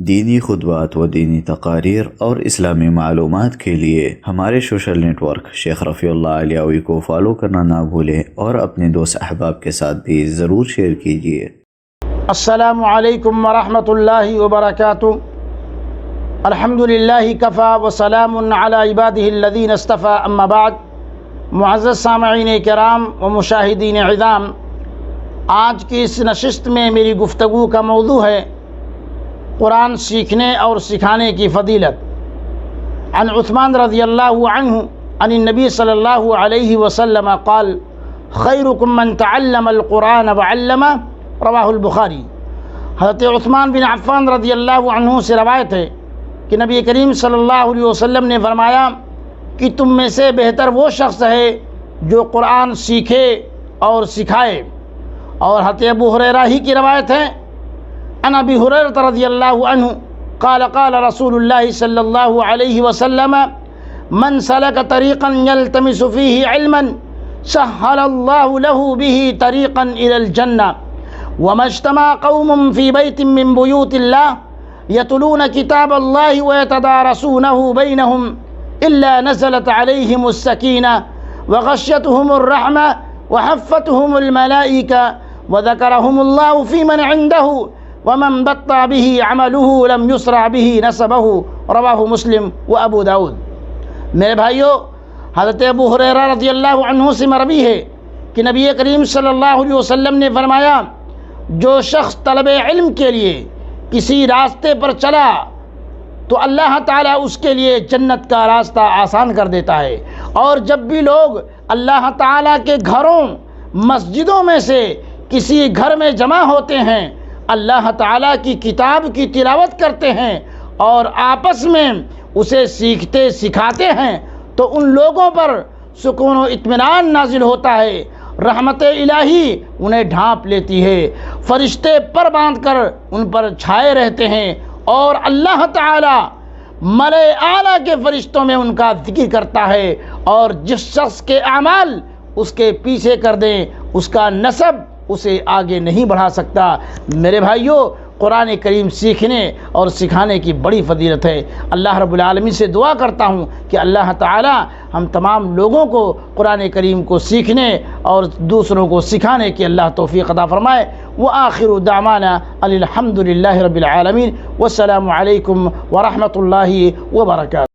دینی خطبات و دینی تقاریر اور اسلامی معلومات کے لیے ہمارے سوشل نیٹ ورک شیخ رفیع اللہ علیوی کو فالو کرنا نہ بھولیں اور اپنے دوست احباب کے ساتھ بھی ضرور شیئر کیجیے۔ السلام علیکم ورحمۃ اللہ وبرکاتہ۔ الحمدللہ کفا وسلام علی عبادہ الذین اصطفیٰ، اما بعد۔ معزز سامعین کرام و مشاہدین عظام، آج کی اس نشست میں میری گفتگو کا موضوع ہے قرآن سیکھنے اور سکھانے کی فضیلت۔ عن عثمان رضی اللہ عنہ عن النبی صلی اللہ علیہ وسلم قال خیرکم من تعلم القرآن وعلمہ، رواہ البخاری۔ حضرت عثمان بن عفان رضی اللہ عنہ سے روایت ہے کہ نبی کریم صلی اللہ علیہ وسلم نے فرمایا کہ تم میں سے بہتر وہ شخص ہے جو قرآن سیکھے اور سکھائے۔ اور حضرت ابو ہریرہ ہی کی روایت ہے، عن ابی ہریرہ رضی اللہ عنہ قال قال رسول اللہ صلی اللہ علیہ وسلم من سلک طریقا یلتمس فیہ علما سہل اللہ له به طریقا الی الجنہ وما اجتمع قوم فی بیت من بیوت اللہ یتلون کتاب اللہ ویتدارسونہ بینہم الا نزلت علیہم السکینہ وغشیتہم الرحمہ وحفتہم الملائکہ وذکرہم اللہ فی من عندہ ومن بطأ به عمله لم يسرع به نسبه، رواہ مسلم و ابو داود۔ میرے بھائیو، حضرت ابو ہریرہ رضی اللہ عنہ سے مروی ہے کہ نبی کریم صلی اللہ علیہ وسلم نے فرمایا جو شخص طلب علم کے لیے کسی راستے پر چلا تو اللہ تعالیٰ اس کے لیے جنت کا راستہ آسان کر دیتا ہے، اور جب بھی لوگ اللہ تعالیٰ کے گھروں مسجدوں میں سے کسی گھر میں جمع ہوتے ہیں، اللہ تعالیٰ کی کتاب کی تلاوت کرتے ہیں اور آپس میں اسے سیکھتے سکھاتے ہیں، تو ان لوگوں پر سکون و اطمینان نازل ہوتا ہے، رحمت الہی انہیں ڈھانپ لیتی ہے، فرشتے پر باندھ کر ان پر چھائے رہتے ہیں، اور اللہ تعالیٰ ملائے اعلیٰ کے فرشتوں میں ان کا ذکر کرتا ہے، اور جس شخص کے اعمال اس کے پیچھے کر دیں اس کا نسب اسے آگے نہیں بڑھا سکتا۔ میرے بھائیوں، قرآن کریم سیکھنے اور سکھانے کی بڑی فضیلت ہے۔ اللہ رب العالمین سے دعا کرتا ہوں کہ اللہ تعالی ہم تمام لوگوں کو قرآن کریم کو سیکھنے اور دوسروں کو سکھانے کی اللہ توفیق عطا فرمائے۔ وآخر دعوانا الحمد للہ رب العالمین، والسلام علیکم ورحمۃ اللہ وبرکاتہ۔